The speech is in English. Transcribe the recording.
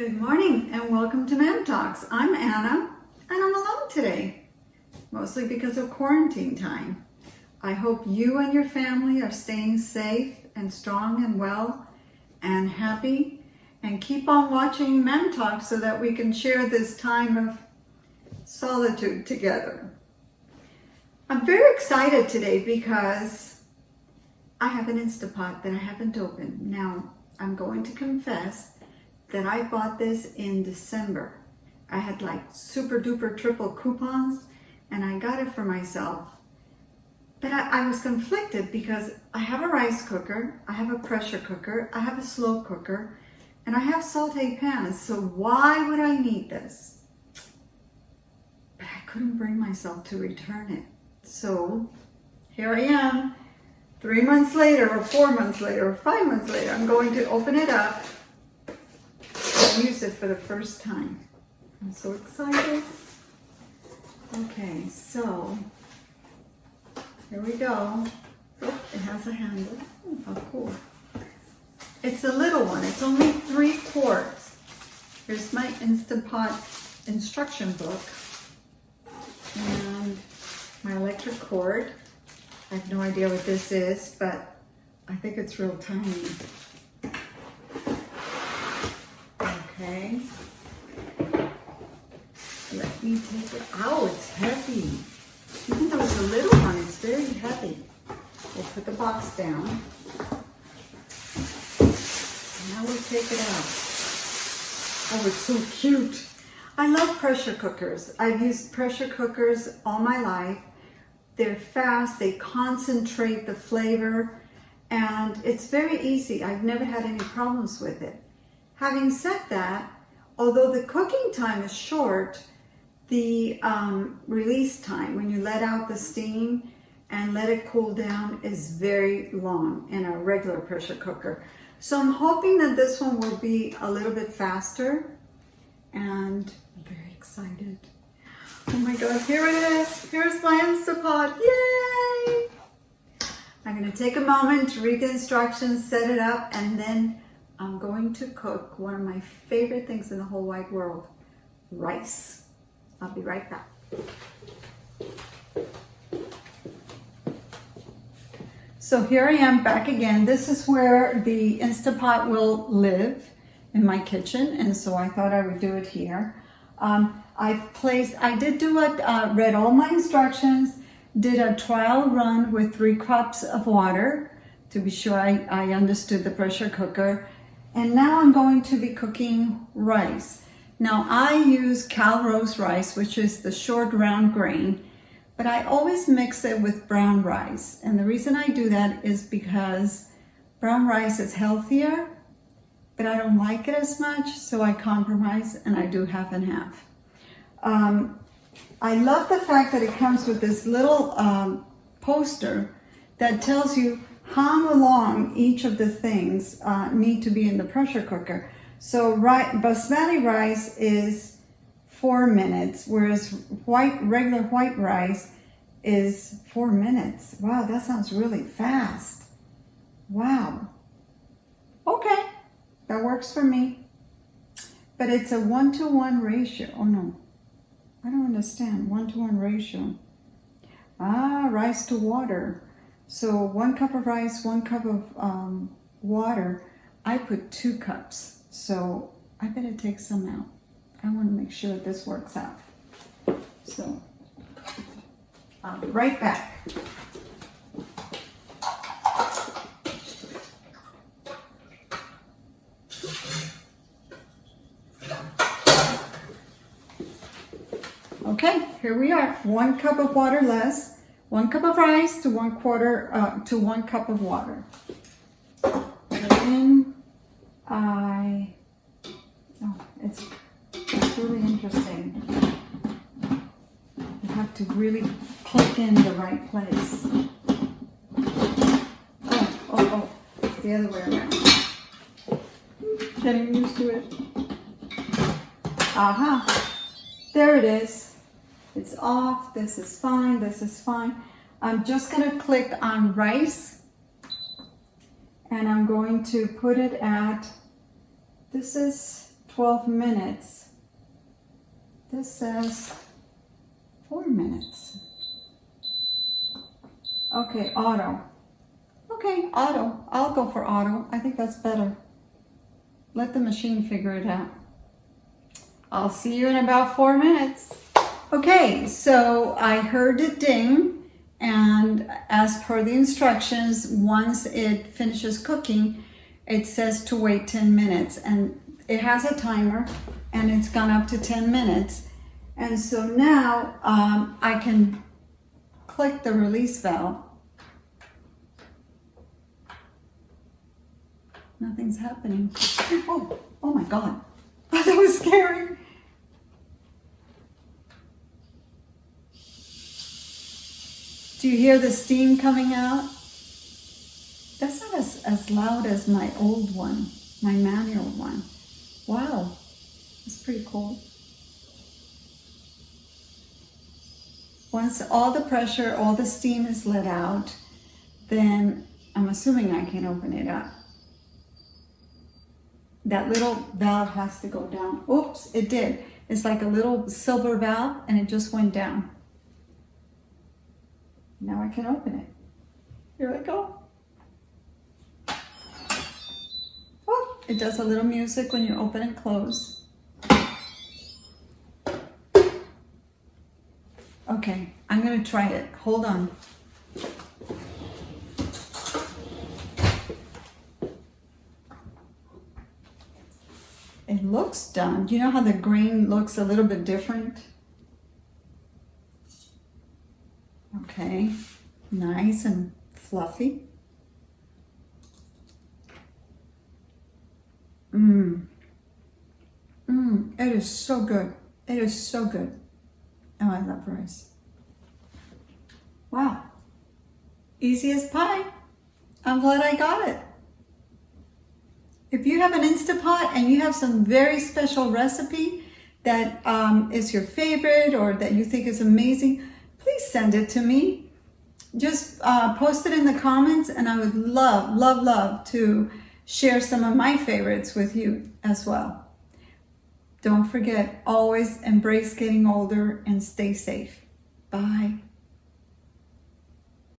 Good morning and welcome to Ma'am Talks. I'm Anna and I'm alone today, mostly because of quarantine time. I hope you and your family are staying safe and strong and well and happy, and keep on watching Ma'am Talks so that we can share this time of solitude together. I'm very excited today because I have an Instapot that I haven't opened. Now, I'm going to confess that I bought this in December. I had like super duper triple coupons and I got it for myself. But I was conflicted because I have a rice cooker, I have a pressure cooker, I have a slow cooker, and I have saute pans. So why would I need this? But I couldn't bring myself to return it. So here I am, 3 months later, or 4 months later, or 5 months later, I'm going to open it up and use it for the first time. I'm so excited. Okay, so here we go. Oh, it has a handle. Oh, how cool. It's a little one. It's only 3 quarts. Here's my Instapot instruction book and my electric cord. I have no idea what this is, but I think it's real tiny. Okay. Let me take it. Ow, it's heavy. Even though it's a little one, it's very heavy. We'll put the box down. Now we'll take it out. Oh, it's so cute. I love pressure cookers. I've used pressure cookers all my life. They're fast, they concentrate the flavor, and it's very easy. I've never had any problems with it. Having said that, although the cooking time is short, the release time, when you let out the steam and let it cool down, is very long in a regular pressure cooker. So I'm hoping that this one will be a little bit faster, and I'm very excited. Oh my God, here it is. Here's my Instapot, yay! I'm gonna take a moment to read the instructions, set it up, and then I'm going to cook one of my favorite things in the whole wide world, rice. I'll be right back. So here I am back again. This is where the Instapot will live, in my kitchen, and so I thought I would do it here. I did do it, read all my instructions, did a trial run with 3 cups of water to be sure I understood the pressure cooker. And now I'm going to be cooking rice. Now I use Calrose rice, which is the short round grain, but I always mix it with brown rice. And the reason I do that is because brown rice is healthier, but I don't like it as much, so I compromise and I do half and half. I love the fact that it comes with this little poster that tells you how long each of the things need to be in the pressure cooker. So basmati rice is 4 minutes, whereas regular white rice is 4 minutes. Wow, that sounds really fast. Wow. Okay, that works for me. But it's a 1-to-1 ratio. Oh no, I don't understand. 1-to-1 ratio. Rice to water. So 1 cup of rice, 1 cup of water. I put 2 cups. So I better take some out. I want to make sure this works out. So I'll be right back. Okay, here we are. 1 cup of water less, 1 cup of rice to 1 cup of water. And then it's really interesting. You have to really click in the right place. Oh, it's the other way around. Getting used to it. Aha, there it is. It's off, this is fine, this is fine. I'm just gonna click on rice and I'm going to put it at, this is 12 minutes. This says 4 minutes. Okay, auto. Okay, auto. I'll go for auto. I think that's better. Let the machine figure it out. I'll see you in about 4 minutes. Okay, so I heard it ding, and as per the instructions, once it finishes cooking, it says to wait 10 minutes, and it has a timer, and it's gone up to 10 minutes. And so now I can click the release valve. Nothing's happening. Oh my God. That was scary. Do you hear the steam coming out? That's not as loud as my old one, my manual one. Wow, that's pretty cool. Once all the pressure, all the steam is let out, then I'm assuming I can open it up. That little valve has to go down. Oops, it did. It's like a little silver valve, and it just went down. Now I can open it. Here I go. Oh, it does a little music when you open and close. Okay, I'm gonna try it. Hold on. It looks done. You know how the grain looks a little bit different? Okay, nice and fluffy. It is so good. It is so good. Oh, I love rice. Wow. Easy as pie. I'm glad I got it. If you have an Instapot and you have some very special recipe that is your favorite or that you think is amazing, please send it to me. Just post it in the comments, and I would love to share some of my favorites with you as well. Don't forget, always embrace getting older and stay safe. Bye.